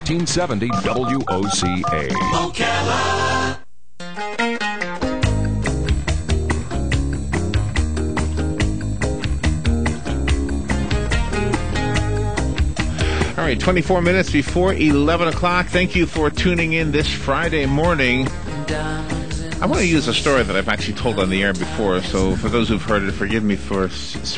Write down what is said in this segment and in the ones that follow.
1470 WOCA. Ocala. All right, 24 minutes before 11 o'clock. Thank you for tuning in this Friday morning. I want to use a story that I've actually told on the air before, so for those who've heard it, forgive me for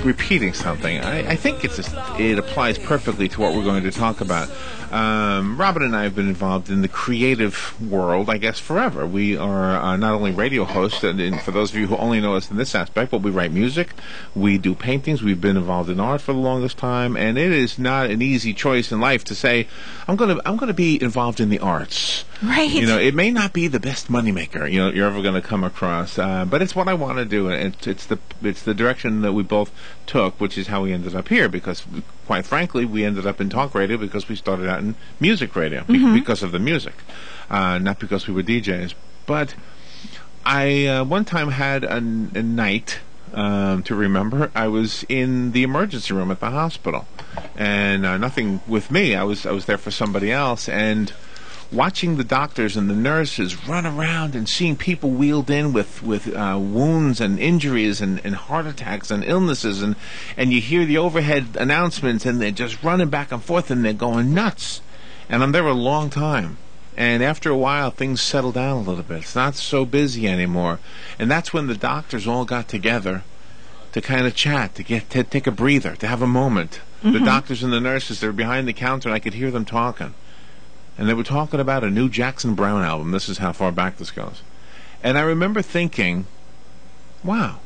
repeating something. I think it applies perfectly to what we're going to talk about. Robin and I have been involved in the creative world, I guess, forever. We are not only radio hosts, and for those of you who only know us in this aspect, but we write music, we do paintings, we've been involved in art for the longest time, and it is not an easy choice in life to say, I'm going to be involved in the arts. Right. You know, it may not be the best moneymaker you're ever going to come across, but it's what I want to do, and it's the direction that we both took, which is how we ended up here, because quite frankly, we ended up in talk radio because we started out in music radio, because of the music, not because we were DJs. But I one time had a night to remember. I was in the emergency room at the hospital, and nothing with me. I was there for somebody else, and watching the doctors and the nurses run around and seeing people wheeled in with wounds and injuries and heart attacks and illnesses, and you hear the overhead announcements, and they're just running back and forth, and they're going nuts. And I'm there a long time. And after a while, things settle down a little bit. It's not so busy anymore. And that's when the doctors all got together to kind of chat, to take a breather, to have a moment. The doctors and the nurses, they were behind the counter, and I could hear them talking. And they were talking about a new Jackson Browne album. This is how far back this goes. And I remember thinking, wow.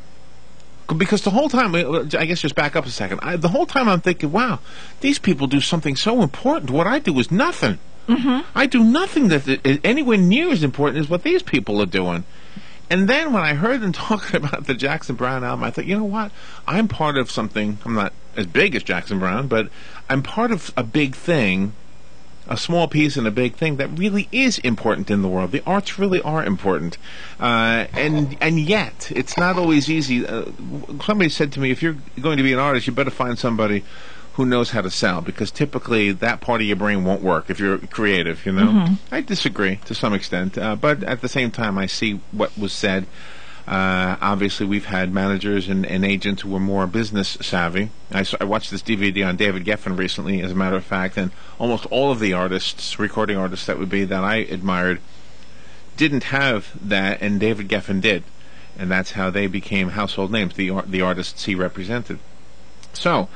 Because the whole time, I guess just back up a second, the whole time I'm thinking, wow, these people do something so important. What I do is nothing. I do nothing that is anywhere near as important as what these people are doing. And then when I heard them talking about the Jackson Browne album, I thought, you know what? I'm part of something. I'm not as big as Jackson Browne, but I'm part of a big thing, a small piece in a big thing that really is important in the world. The arts really are important. And yet, it's not always easy. Somebody said to me, if you're going to be an artist, you better find somebody who knows how to sell, because typically that part of your brain won't work if you're creative, you know? I disagree to some extent, but at the same time, I see what was said. Obviously, we've had managers and agents who were more business savvy. I watched this DVD on David Geffen recently, as a matter of fact, and almost all of the artists, recording artists that I admired, didn't have that, and David Geffen did. And that's how they became household names, the artists he represented. So,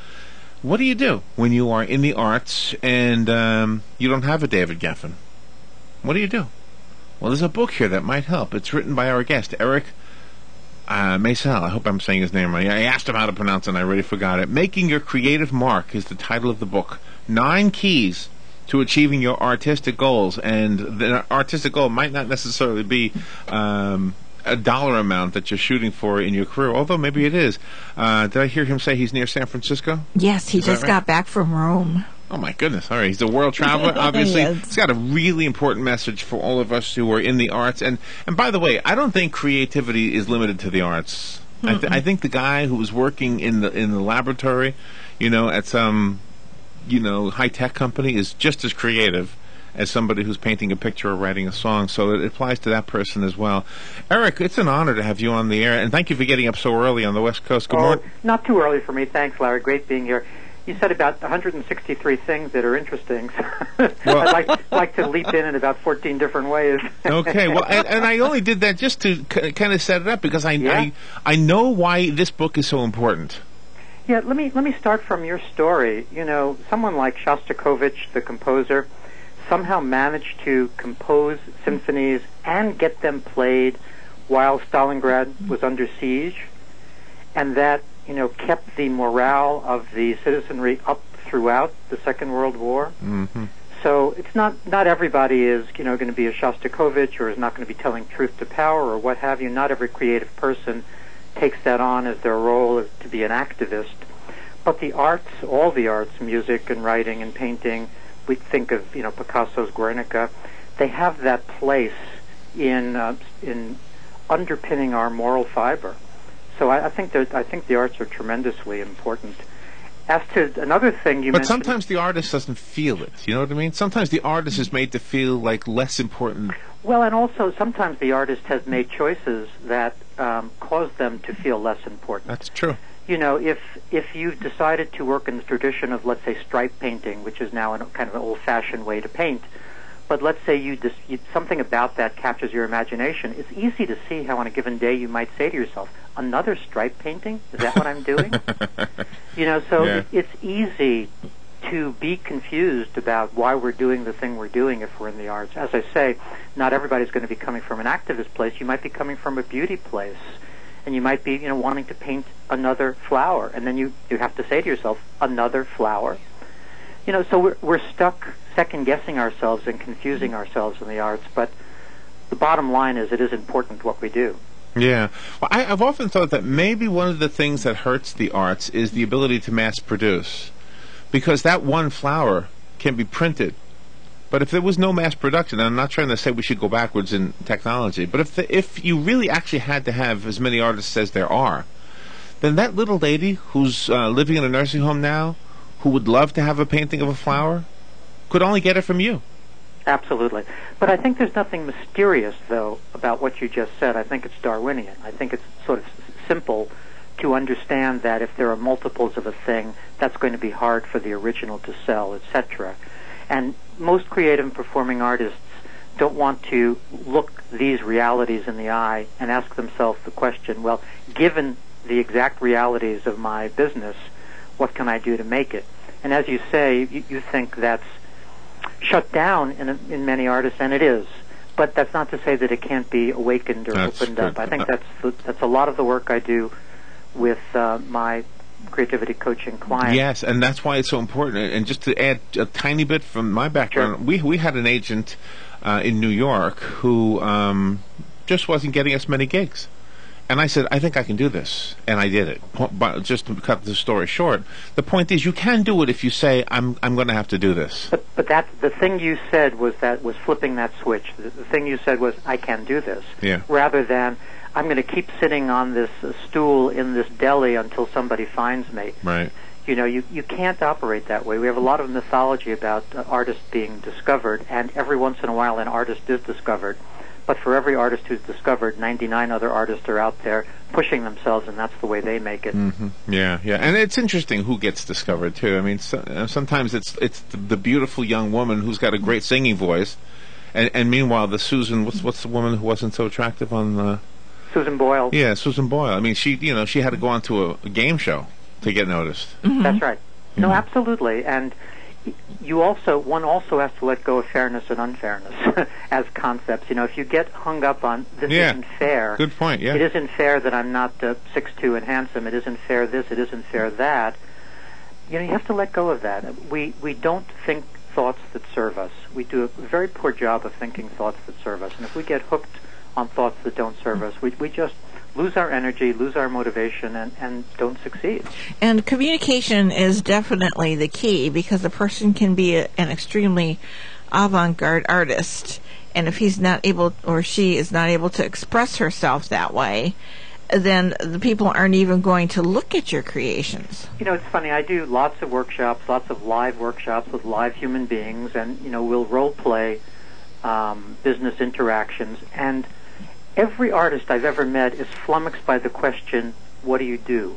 what do you do when you are in the arts and you don't have a David Geffen? What do you do? Well, there's a book here that might help. It's written by our guest, Eric Maisel. I hope I'm saying his name right. I asked him how to pronounce it, and I already forgot it. Making Your Creative Mark is the title of the book. 9 keys to achieving your artistic goals. And the artistic goal might not necessarily be a dollar amount that you're shooting for in your career, although maybe it is. Did I hear him say he's near San Francisco? Yes, he just got back from Rome. Oh, my goodness. All right. He's a world traveler, obviously. He's got a really important message for all of us who are in the arts. And by the way, I don't think creativity is limited to the arts. I think the guy who was working in the laboratory, at some, high-tech company is just as creative as somebody who's painting a picture or writing a song. So it applies to that person as well. Eric, it's an honor to have you on the air. And thank you for getting up so early on the West Coast. Good morning. Not too early for me. Thanks, Larry. Great being here. You said about 163 things that are interesting. Well, I'd like to leap in about 14 different ways. Okay. Well, and I only did that just to kind of set it up because I know why this book is so important. Yeah. Let me start from your story. Someone like Shostakovich, the composer, somehow managed to compose symphonies and get them played while Stalingrad was under siege, and that kept the morale of the citizenry up throughout the Second World War. So it's not everybody is going to be a Shostakovich or is not going to be telling truth to power or what have you. Not every creative person takes that on as their role as to be an activist. But the arts, all the arts, music and writing and painting, we think of Picasso's Guernica, they have that place in underpinning our moral fiber. So I think the arts are tremendously important. As to another thing you But mentioned... sometimes the artist doesn't feel it. You know what I mean? Sometimes the artist is made to feel like less important. Well, and also sometimes the artist has made choices that cause them to feel less important. That's true. You know, if you've decided to work in the tradition of, let's say, stripe painting, which is now kind of an old-fashioned way to paint, but let's say something about that captures your imagination, it's easy to see how on a given day you might say to yourself, another stripe painting? Is that what I'm doing? You know, so Yeah. it's easy to be confused about why we're doing the thing we're doing if we're in the arts. As I say, not everybody's going to be coming from an activist place. You might be coming from a beauty place, and you might be, you know, wanting to paint another flower, and then you have to say to yourself, another flower? You know, so we're stuck second-guessing ourselves and confusing ourselves in the arts, but the bottom line is it is important what we do. Yeah. Well, I've often thought that maybe one of the things that hurts the arts is the ability to mass produce. Because that one flower can be printed. But if there was no mass production, and I'm not trying to say we should go backwards in technology, but if you really actually had to have as many artists as there are, then that little lady who's living in a nursing home now, who would love to have a painting of a flower, could only get it from you. Absolutely. But I think there's nothing mysterious, though, about what you just said. I think it's Darwinian. I think it's sort of simple to understand that if there are multiples of a thing, that's going to be hard for the original to sell, etc. And most creative and performing artists don't want to look these realities in the eye and ask themselves the question, well, given the exact realities of my business, what can I do to make it? And as you say, you think that's shut down in many artists, and it is. But that's not to say that it can't be awakened or opened up. I think that's a lot of the work I do with my creativity coaching clients. Yes, and that's why it's so important. And just to add a tiny bit from my background, Sure. we had an agent in New York who just wasn't getting us many gigs. And I said, I think I can do this. And I did it. But just to cut the story short, the point is you can do it if you say, I'm going to have to do this. But that the thing you said was flipping that switch. The thing you said was, I can do this. Yeah. Rather than, I'm going to keep sitting on this stool in this deli until somebody finds me. Right. You know, you can't operate that way. We have a lot of mythology about artists being discovered, and every once in a while an artist is discovered. But for every artist who's discovered, 99 other artists are out there pushing themselves, and that's the way they make it. Mm-hmm. Yeah, yeah. And it's interesting who gets discovered, too. I mean, sometimes it's the beautiful young woman who's got a great singing voice, and meanwhile the Susan, what's the woman who wasn't so attractive on... Susan Boyle. Yeah, Susan Boyle. I mean, she had to go on to a game show to get noticed. Mm-hmm. That's right. No, absolutely. And one also has to let go of fairness and unfairness as concepts. You know, if you get hung up on this isn't fair. Good point. Yeah. It isn't fair that I'm not 6'2" and handsome. It isn't fair this. It isn't fair that. You know, you have to let go of that. We don't think thoughts that serve us. We do a very poor job of thinking thoughts that serve us. And if we get hooked on thoughts that don't serve us, we just lose our energy, lose our motivation, and don't succeed. And communication is definitely the key, because a person can be an extremely avant-garde artist, and if he's not able, or she is not able to express herself that way, then the people aren't even going to look at your creations. You know, it's funny, I do lots of workshops, lots of live workshops with live human beings, and, you know, we'll role-play business interactions, and every artist I've ever met is flummoxed by the question, what do you do?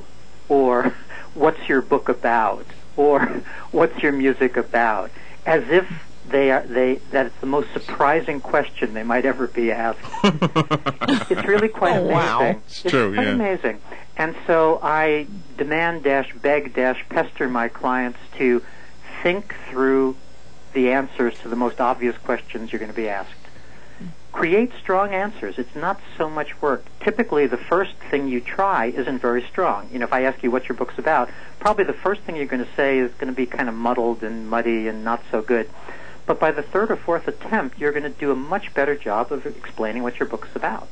Or, what's your book about? Or, what's your music about? As if that it's the most surprising question they might ever be asked. It's really quite amazing. Wow. It's true, quite amazing. And so I demand-beg-pester my clients to think through the answers to the most obvious questions you're going to be asked. Create strong answers. It's not so much work. Typically, the first thing you try isn't very strong. You know, if I ask you what your book's about, probably the first thing you're going to say is going to be kind of muddled and muddy and not so good. But by the third or fourth attempt, you're going to do a much better job of explaining what your book's about.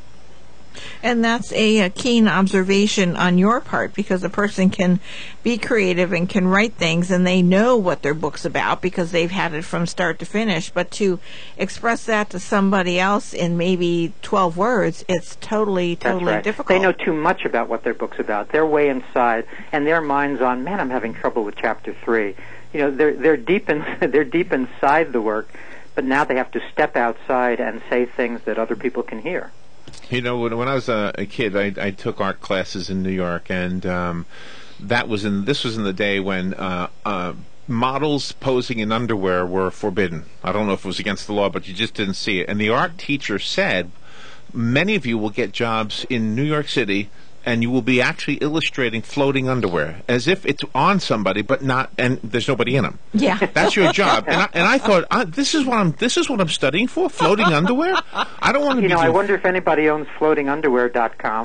And that's a keen observation on your part, because a person can be creative and can write things and they know what their book's about because they've had it from start to finish. But to express that to somebody else in maybe 12 words, it's totally right. difficult. They know too much about what their book's about. They're way inside, and their mind's on, man, I'm having trouble with chapter 3. You know, they're deep inside the work, but now they have to step outside and say things that other people can hear. You know, when I was a kid, I took art classes in New York, and this was in the day when models posing in underwear were forbidden. I don't know if it was against the law, but you just didn't see it. And the art teacher said, many of you will get jobs in New York City, and you will be actually illustrating floating underwear, as if it's on somebody, but not, and there's nobody in them. Yeah, that's your job. And I thought, this is what I'm studying for, floating underwear. I don't want to. You know, I wonder if anybody owns floatingunderwear.com.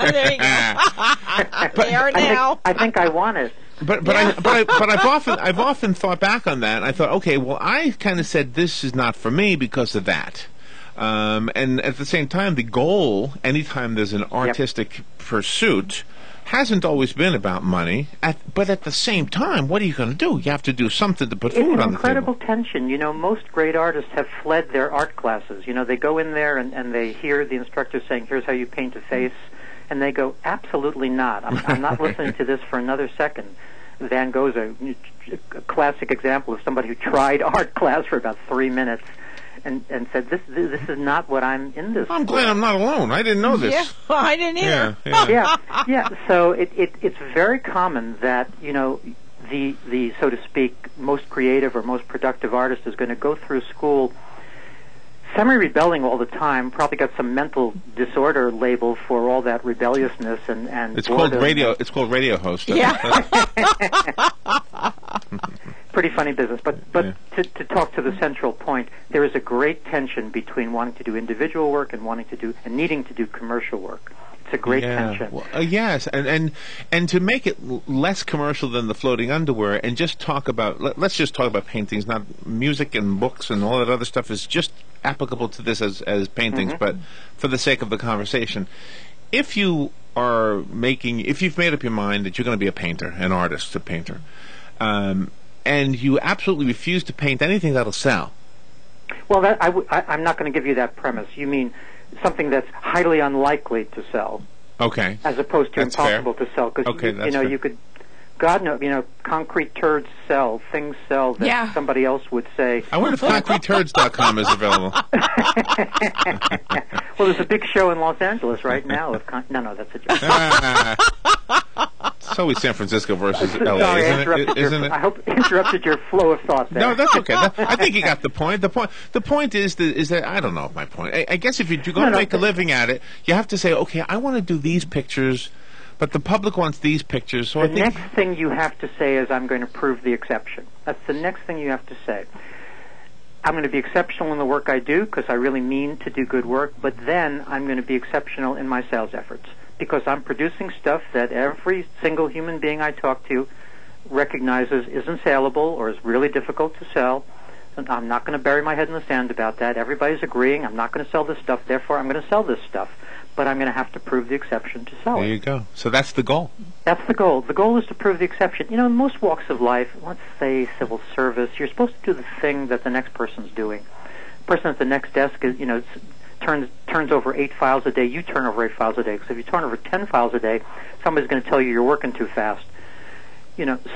There you go. They are now. I think I want it. But I've often thought back on that. And I thought, okay, well, I kind of said this is not for me because of that. And at the same time, the goal, anytime there's an artistic pursuit, hasn't always been about money. But at the same time, what are you going to do? You have to do something to put food on the table. It's an incredible tension. You know, most great artists have fled their art classes. You know, they go in there and they hear the instructor saying, here's how you paint a face. And they go, absolutely not. I'm not listening to this for another second. Van Gogh's a classic example of somebody who tried art class for about 3 minutes and said, this is not what I'm in this I'm glad I'm not alone. I didn't know this. Yeah, well, I didn't either. Yeah. So it's very common that, you know, the so to speak, most creative or most productive artist is going to go through school semi-rebelling all the time, probably got some mental disorder label for all that rebelliousness and it's called radio. It's called radio host. Yeah. Pretty funny business, but to talk to the central point, there is a great tension between wanting to do individual work and needing to do commercial work. It's a great tension. Well, yes, and to make it less commercial than the floating underwear, and just talk about let's just talk about paintings, not music and books and all that other stuff is just applicable to this as paintings. But for the sake of the conversation, if you've made up your mind that you're going to be a painter, an artist, a painter, and you absolutely refuse to paint anything that'll sell. Well, I'm not going to give you that premise. You mean something that's highly unlikely to sell. Okay. As opposed to that's impossible fair. to sell. Because, fair. you could, God knows, concrete turds sell, things sell that somebody else would say. I wonder if concreteturds.com is available. Well, there's a big show in Los Angeles right now. No, that's a joke. It's always San Francisco versus LA, Sorry, isn't it? I hope I interrupted your flow of thought there. No, that's okay. I think you got the point. The point is that I don't know my point. I guess if you're going to make a living at it, you have to say, okay, I want to do these pictures, but the public wants these pictures. So the next thing you have to say is, I'm going to prove the exception. That's the next thing you have to say. I'm going to be exceptional in the work I do because I really mean to do good work, but then I'm going to be exceptional in my sales efforts because I'm producing stuff that every single human being I talk to recognizes isn't saleable or is really difficult to sell. And I'm not going to bury my head in the sand about that. Everybody's agreeing I'm not going to sell this stuff, therefore I'm going to sell this stuff. But I'm going to have to prove the exception to sell it. There you go. So that's the goal. That's the goal. The goal is to prove the exception. You know, in most walks of life, let's say civil service, you're supposed to do the thing that the next person's doing. The person at the next desk is, turns over 8 files a day. You turn over 8 files a day. Because if you turn over 10 files a day, somebody's going to tell you you're working too fast.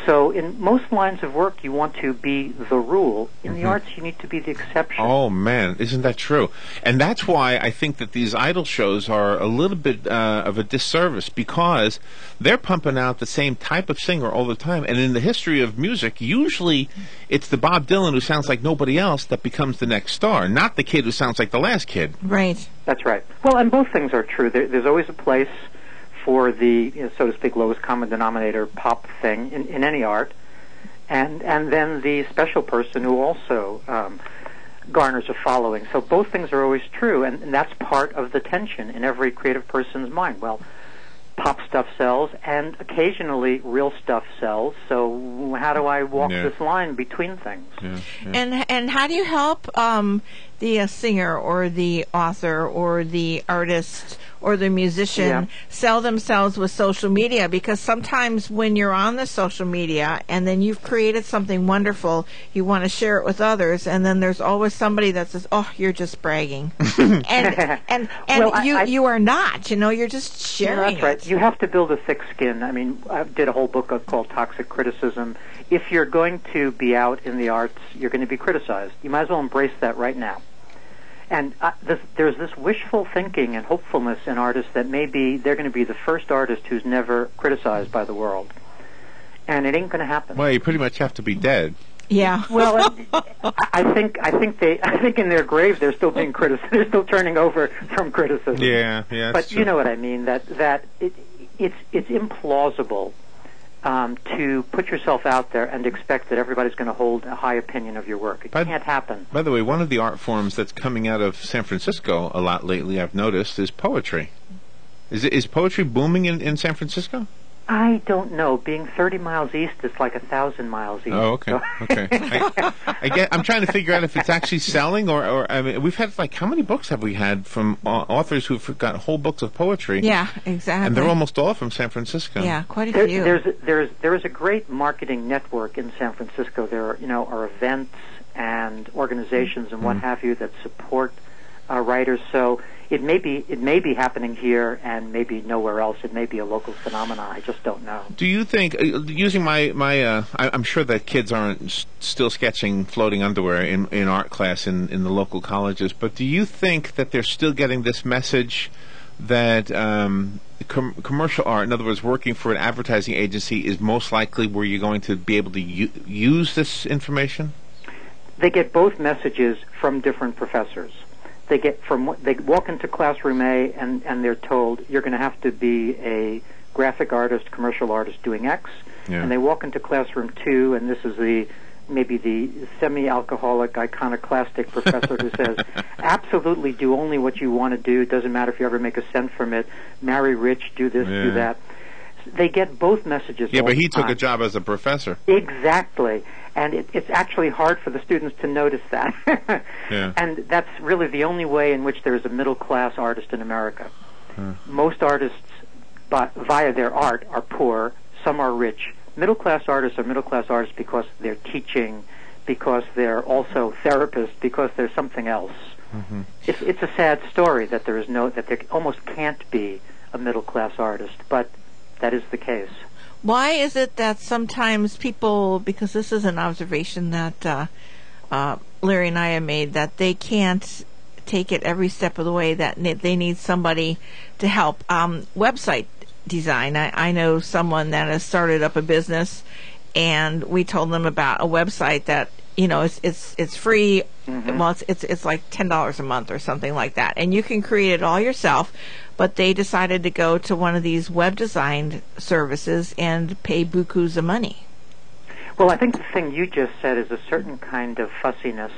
So in most lines of work, you want to be the rule. In the arts, you need to be the exception. Oh, man, isn't that true? And that's why I think that these idol shows are a little bit of a disservice, because they're pumping out the same type of singer all the time. And in the history of music, usually it's the Bob Dylan who sounds like nobody else that becomes the next star, not the kid who sounds like the last kid. Right. That's right. Well, and both things are true. There's always a place for the, so to speak, lowest common denominator pop thing in any art, and then the special person who also garners a following. So both things are always true, and that's part of the tension in every creative person's mind. Well, pop stuff sells, and occasionally real stuff sells. So how do I walk this line between things? And how do you help the singer or the author or the artist or the musician sell themselves with social media? Because sometimes when you're on the social media and then you've created something wonderful, you want to share it with others, and then there's always somebody that says, "Oh, you're just bragging," and well, you are not. You're just sharing. That's right. You have to build a thick skin. I mean, I did a whole book called Toxic Criticism. If you're going to be out in the arts, you're going to be criticized. You might as well embrace that right now. And there's this wishful thinking and hopefulness in artists that maybe they're going to be the first artist who's never criticized by the world. And it ain't going to happen. Well, you pretty much have to be dead. Yeah. Well, I think in their graves they're still being criticized. They're still turning over from criticism. Yeah. But you know what I mean. That it's implausible to put yourself out there and expect that everybody's going to hold a high opinion of your work. It can't happen. By the way, one of the art forms that's coming out of San Francisco a lot lately, I've noticed, is poetry. Is poetry booming in San Francisco? I don't know. Being 30 miles east, it's like 1,000 miles east. Oh, okay. So. Okay. I'm trying to figure out if it's actually selling or I mean, we've had how many books have we had from authors who've got whole books of poetry? Yeah, exactly. And they're almost all from San Francisco. Yeah, quite a few. There is a great marketing network in San Francisco. There are events and organizations and what have you that support writers. So it may be happening here and maybe nowhere else. It may be a local phenomenon. I just don't know. Do you think, using my I'm sure that kids aren't still sketching floating underwear in art class in the local colleges, but do you think that they're still getting this message that commercial art, in other words, working for an advertising agency, is most likely where you're going to be able to use this information? They get both messages from different professors. They walk into classroom A and they're told you're going to have to be a graphic artist, commercial artist doing X. Yeah. And they walk into classroom 2 and this is maybe the semi-alcoholic iconoclastic professor who says, absolutely do only what you want to do. It doesn't matter if you ever make a cent from it. Marry rich, do this, do that. They get both messages. Yeah, but he took a job as a professor. Exactly. And it's actually hard for the students to notice that. And that's really the only way in which there is a middle-class artist in America. Most artists, via their art, are poor. Some are rich. Middle-class artists are middle-class artists because they're teaching, because they're also therapists, because they're something else. Mm-hmm. It's a sad story that there almost can't be a middle-class artist, but that is the case. Why is it that sometimes people, because this is an observation that Larry and I have made, that they can't take it every step of the way, that they need somebody to help? Website design. I know someone that has started up a business, and we told them about a website that it's free. Mm-hmm. Well, it's like $10 a month or something like that, and you can create it all yourself. But they decided to go to one of these web design services and pay bukus of money. Well, I think the thing you just said is a certain kind of fussiness,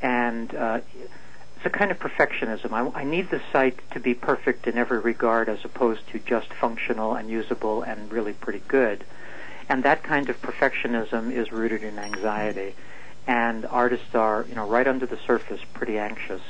and it's a kind of perfectionism. I need the site to be perfect in every regard as opposed to just functional and usable and really pretty good. And that kind of perfectionism is rooted in anxiety. And artists are, right under the surface, pretty anxious.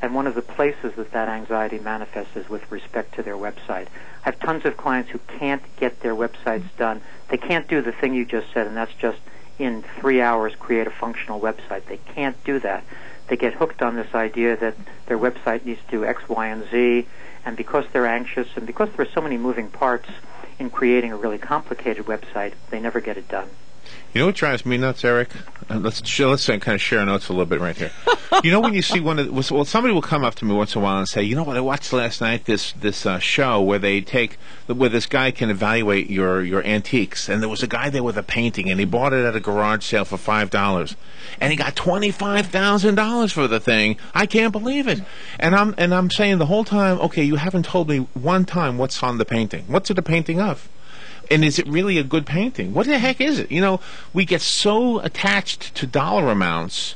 And one of the places that anxiety manifests is with respect to their website. I have tons of clients who can't get their websites done. They can't do the thing you just said, and that's just in 3 hours create a functional website. They can't do that. They get hooked on this idea that their website needs to do X, Y, and Z, and because they're anxious and because there are so many moving parts in creating a really complicated website, they never get it done. You know what drives me nuts, Eric? Let's kind of share notes a little bit right here. When you see somebody will come up to me once in a while and say, you know what, I watched last night this show where where this guy can evaluate your antiques, and there was a guy there with a painting, and he bought it at a garage sale for $5, and he got $25,000 for the thing. I can't believe it. And I'm saying the whole time, okay, you haven't told me one time what's on the painting. What's it a painting of? And is it really a good painting? What the heck is it? We get so attached to dollar amounts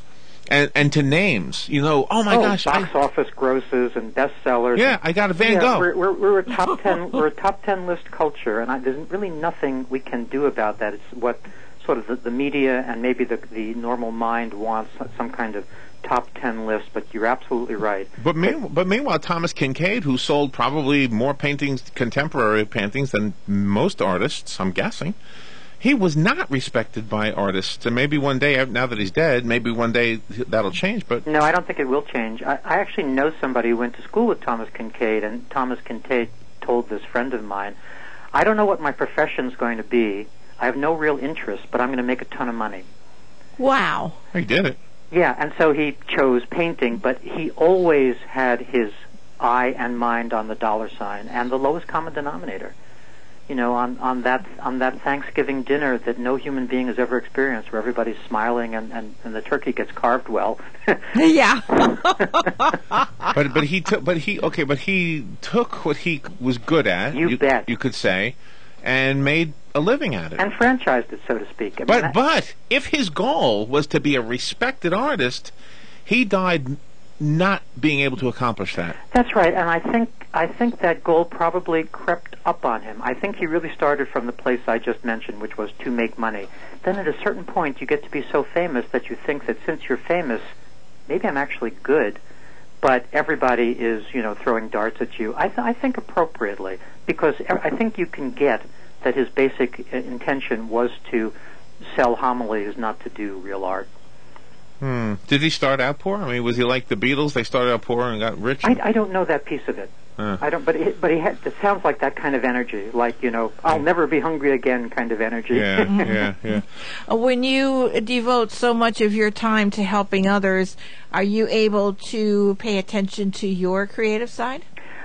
And to names, oh my gosh, box office grosses and bestsellers. Yeah, I got a Van Gogh. We're a top 10. We're a top 10 list culture, and there's really nothing we can do about that. It's what sort of the media and maybe the normal mind wants, some kind of top 10 list. But you're absolutely right. But meanwhile, Thomas Kinkade, who sold probably more contemporary paintings than most artists, I'm guessing. He was not respected by artists, and maybe one day, now that he's dead, maybe one day that'll change. But no, I don't think it will change. I actually know somebody who went to school with Thomas Kinkade, and Thomas Kinkade told this friend of mine, I don't know what my profession's going to be. I have no real interest, but I'm going to make a ton of money. Wow. He did it. Yeah, and so he chose painting, but he always had his eye and mind on the dollar sign and the lowest common denominator. On that Thanksgiving dinner that no human being has ever experienced, where everybody's smiling and the turkey gets carved well. Yeah. but he took what he was good at. You bet. You could say, and made a living at it. And franchised it, so to speak. But if his goal was to be a respected artist, he died not being able to accomplish that. That's right, and I think that goal probably crept up on him. I think he really started from the place I just mentioned, which was to make money. Then at a certain point, you get to be so famous that you think that since you're famous, maybe I'm actually good, but everybody is, throwing darts at you. I think appropriately, because I think you can get that his basic intention was to sell homilies, not to do real art. Did he start out poor? I mean, was he like the Beatles? They started out poor and got rich? I don't know that piece of it. I don't. But he had. It sounds like that kind of energy, like I'll never be hungry again kind of energy. Yeah. When you devote so much of your time to helping others, are you able to pay attention to your creative side?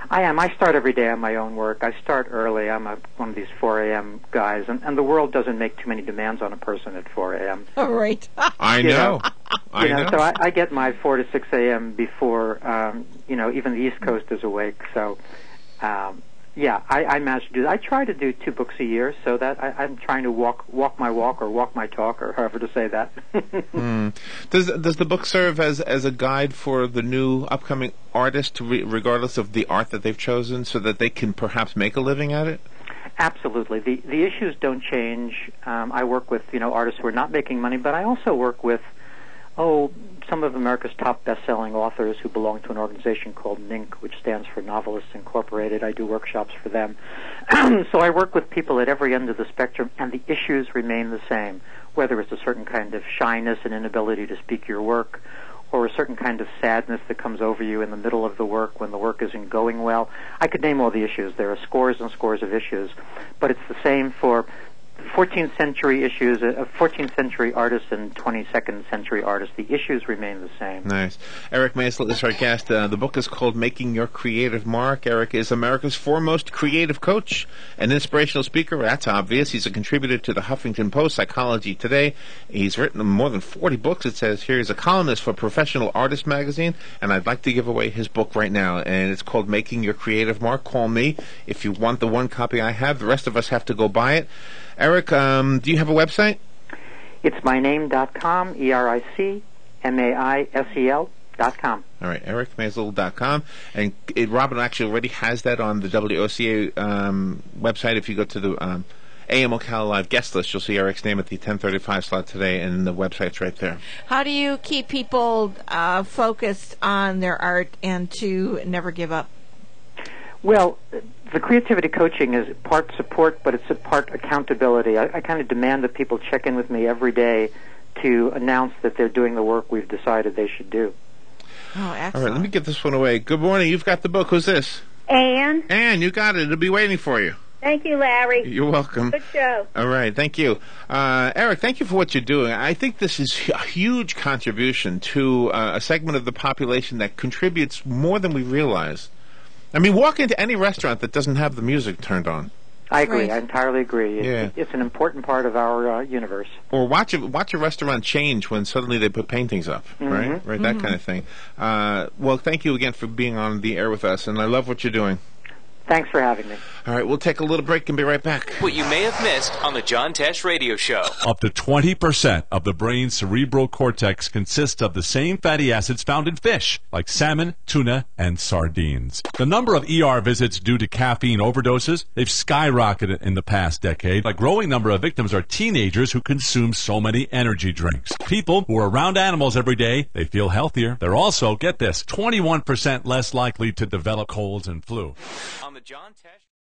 I am. I start every day on my own work. I start early. I'm one of these 4 a.m. guys, and the world doesn't make too many demands on a person at 4 a.m. Oh, right. I know. So I get my 4 to 6 a.m. before, even the East Coast is awake. So, I manage to do that. I try to do 2 books a year, so that I'm trying to walk my walk or walk my talk, or however to say that. Does the book serve as a guide for the new upcoming artist, regardless of the art that they've chosen, so that they can perhaps make a living at it? Absolutely. The issues don't change. I work with artists who are not making money, but I also work with some of America's top best-selling authors who belong to an organization called NINC, which stands for Novelists Incorporated. I do workshops for them. So I work with people at every end of the spectrum, and the issues remain the same, whether it's a certain kind of shyness and inability to speak your work, or a certain kind of sadness that comes over you in the middle of the work when the work isn't going well. I could name all the issues. There are scores and scores of issues, but it's the same for 14th century issues, 14th century artists and 22nd century artists. The issues remain the same. Nice. Eric Maisel is our guest. The book is called Making Your Creative Mark. Eric is America's foremost creative coach, an inspirational speaker. That's obvious. He's a contributor to the Huffington Post, Psychology Today. He's written more than 40 books, it says here. He's a columnist for Professional Artist magazine, and I'd like to give away his book right now, and it's called Making Your Creative Mark. Call me if you want the one copy I have. The rest of us have to go buy it. Eric, do you have a website? It's myname.com, EricMaisel.com. All right, ericmaisel.com. And Robin actually already has that on the WOCA website. If you go to the AM Ocala Live guest list, you'll see Eric's name at the 10:35 slot today, and the website's right there. How do you keep people focused on their art and to never give up? Well, the creativity coaching is part support, but it's a part accountability. I kind of demand that people check in with me every day to announce that they're doing the work we've decided they should do. Oh, excellent. All right, let me get this one away. Good morning. You've got the book. Who's this? Anne. Anne, you got it. It'll be waiting for you. Thank you, Larry. You're welcome. Good show. All right, thank you. Eric, thank you for what you're doing. I think this is a huge contribution to a segment of the population that contributes more than we realize. I mean, walk into any restaurant that doesn't have the music turned on. I agree. Right. I entirely agree. Yeah. It's an important part of our universe. Or watch a restaurant change when suddenly they put paintings up, right? Right, that kind of thing. Well, thank you again for being on the air with us, and I love what you're doing. Thanks for having me. All right, we'll take a little break and be right back. What you may have missed on the John Tesh Radio Show. Up to 20% of the brain's cerebral cortex consists of the same fatty acids found in fish, like salmon, tuna, and sardines. The number of ER visits due to caffeine overdoses, they've skyrocketed in the past decade. A growing number of victims are teenagers who consume so many energy drinks. People who are around animals every day, they feel healthier. They're also, get this, 21% less likely to develop colds and flu. On the John Tesh